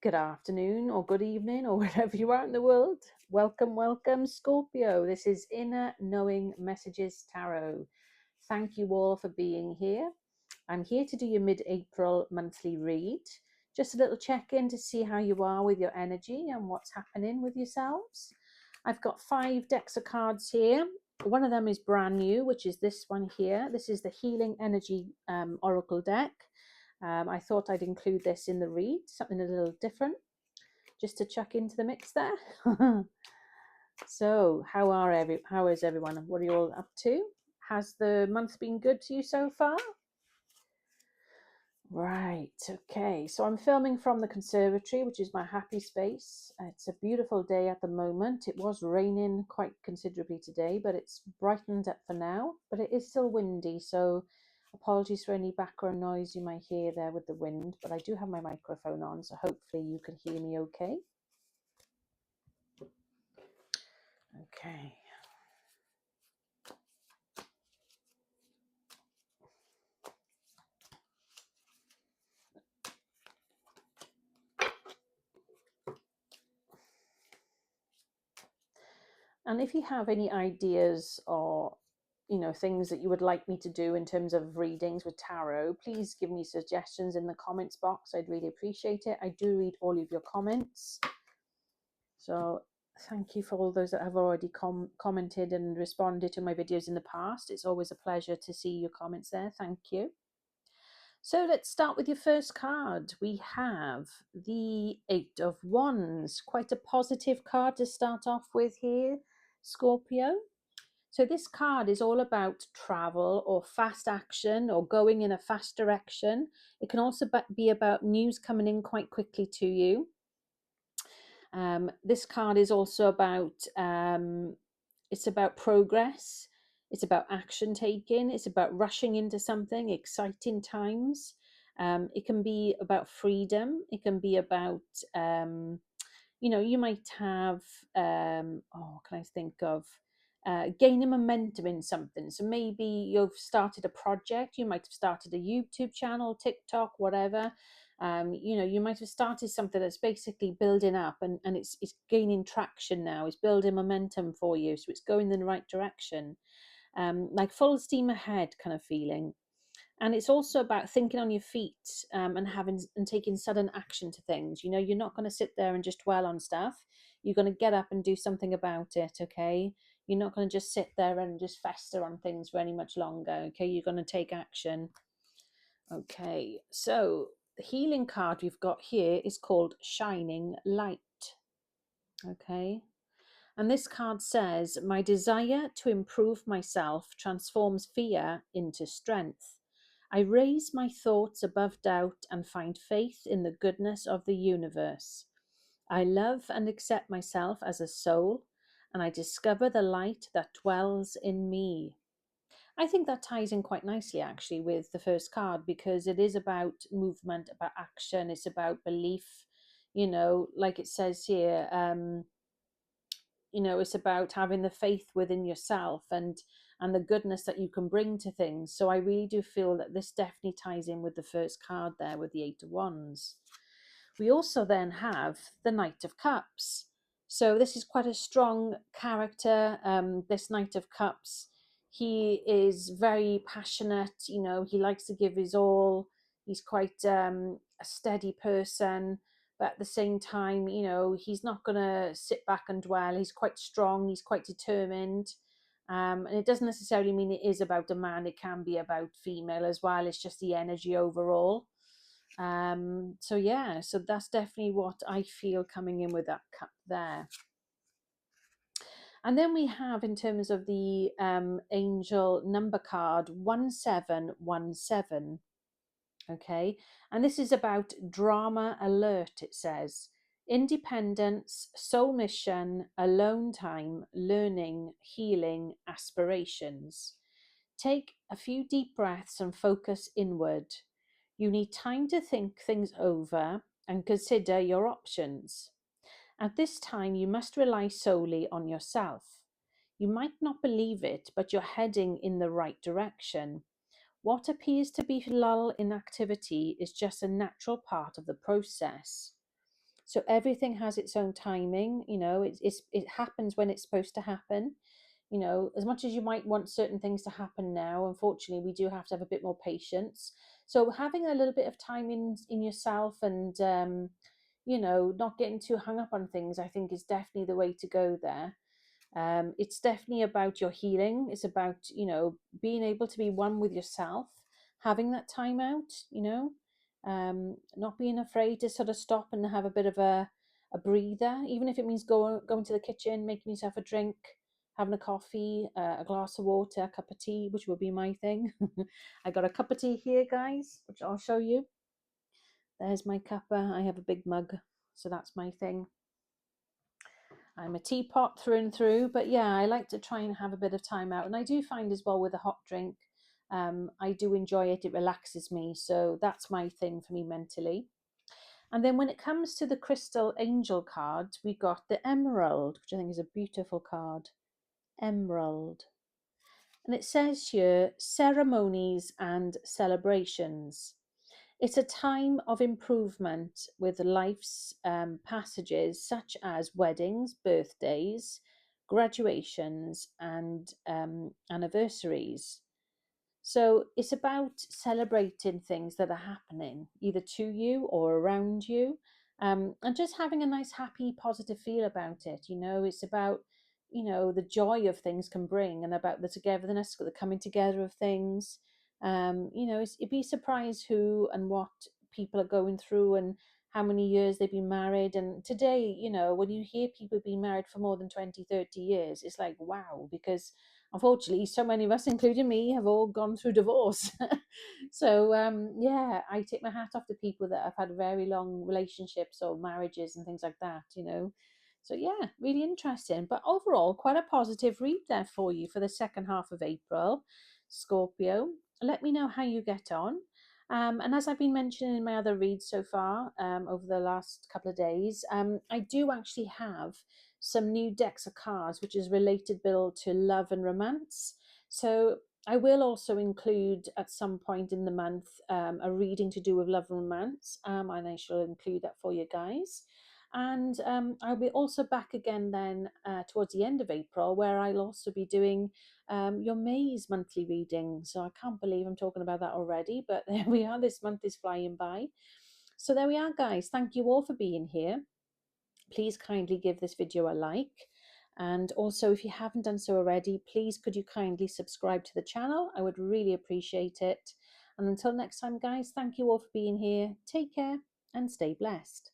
Good afternoon or good evening or wherever you are in the world. Welcome, welcome, Scorpio. This is Inner Knowing Messages Tarot. Thank you all for being here. I'm here to do your mid-April monthly read. Just a little check-in to see how you are with your energy and what's happening with yourselves. I've got 5 decks of cards here. One of them is brand new, which is this one here. This is the Healing Energy Oracle deck. I thought I'd include this in the read, something a little different, just to chuck into the mix there. So, how is everyone? What are you all up to? Has the month been good to you so far? Right, okay. So I'm filming from the conservatory, which is my happy space. It's a beautiful day at the moment. It was raining quite considerably today, but it's brightened up for now. But it is still windy, so apologies for any background noise you might hear there with the wind. But I do have my microphone on, so hopefully you can hear me okay. Okay. And if you have any ideas or things that you would like me to do in terms of readings with tarot, please give me suggestions in the comments box. I'd really appreciate it. I do read all of your comments, so thank you for all those that have already commented and responded to my videos in the past. It's always a pleasure to see your comments there. Thank you. So let's start with your first card. We have the 8 of Wands, quite a positive card to start off with here, Scorpio. So this card is all about travel or fast action or going in a fast direction. It can also be about news coming in quite quickly to you. This card is also about, it's about progress. It's about action taking. It's about rushing into something, exciting times. It can be about freedom. It can be about, you might have, what can I think of? Gaining momentum in something. So maybe you've started a project. You might have started a YouTube channel, TikTok, whatever. You might have started something that's basically building up and it's gaining traction now. It's building momentum for you. So it's going in the right direction. Like full steam ahead kind of feeling. And it's also about thinking on your feet and taking sudden action to things. You're not going to sit there and just dwell on stuff. You're going to get up and do something about it, okay? You're not going to just sit there and just fester on things for any much longer, okay? You're going to take action. Okay, so the healing card we've got here is called Shining Light, okay? And this card says, my desire to improve myself transforms fear into strength. I raise my thoughts above doubt and find faith in the goodness of the universe. I love and accept myself as a soul, and I discover the light that dwells in me. I think that ties in quite nicely, actually, with the first card, because it is about movement, about action, it's about belief, like it says here. It's about having the faith within yourself and the goodness that you can bring to things. So I really do feel that this definitely ties in with the first card there with the 8 of Wands. We also then have the Knight of Cups. So this is quite a strong character, this Knight of Cups. He is very passionate, he likes to give his all. He's quite a steady person, but at the same time, he's not going to sit back and dwell. He's quite strong, he's quite determined. And it doesn't necessarily mean it is about a man, it can be about female as well. It's just the energy overall. So that's definitely what I feel coming in with that cup there. And then we have, in terms of the angel number card, 1717. Okay, and this is about drama alert. It says independence, soul mission, alone time, learning, healing, aspirations. Take a few deep breaths and focus inward. You need time to think things over and consider your options. At this time, you must rely solely on yourself. You might not believe it, but you're heading in the right direction. What appears to be lull in activity is just a natural part of the process. So everything has its own timing. It happens when it's supposed to happen. As much as you might want certain things to happen now, unfortunately, we do have to have a bit more patience. So having a little bit of time in yourself, and not getting too hung up on things, I think is definitely the way to go there. It's definitely about your healing. It's about, being able to be one with yourself, having that time out, not being afraid to sort of stop and have a bit of a breather, even if it means going to the kitchen, making yourself a drink, having a coffee, a glass of water, a cup of tea, which would be my thing. I got a cup of tea here, guys, which I'll show you. There's my cuppa. I have a big mug, so that's my thing. I'm a teapot through and through, but yeah, I like to try and have a bit of time out. And I do find as well with a hot drink, I do enjoy it. It relaxes me. So that's my thing for me mentally. And then when it comes to the crystal angel cards, we got the emerald, which I think is a beautiful card. Emerald. And it says here, ceremonies and celebrations. It's a time of improvement with life's passages, such as weddings, birthdays, graduations, and anniversaries. So it's about celebrating things that are happening either to you or around you, and just having a nice, happy, positive feel about it. It's about, the joy of things can bring, and about the togetherness, the coming together of things. You'd be surprised who and what people are going through, and how many years they've been married. And today, when you hear people being married for more than 20, 30 years, it's like, wow, because unfortunately, so many of us, including me, have all gone through divorce. So, yeah, I take my hat off to people that have had very long relationships or marriages and things like that. So, yeah, really interesting. But overall, quite a positive read there for you for the second half of April, Scorpio. Let me know how you get on. And as I've been mentioning in my other reads so far, over the last couple of days, I do actually have some new decks of cards which is related bill to love and romance. So I will also include at some point in the month a reading to do with love and romance, and I shall include that for you guys. And I'll be also back again then towards the end of April, where I'll also be doing your May's monthly reading. So I can't believe I'm talking about that already, but there we are. This month is flying by. So there we are, guys. Thank you all for being here. Please kindly give this video a like. And also, if you haven't done so already, please could you kindly subscribe to the channel? I would really appreciate it. And until next time, guys, thank you all for being here. Take care and stay blessed.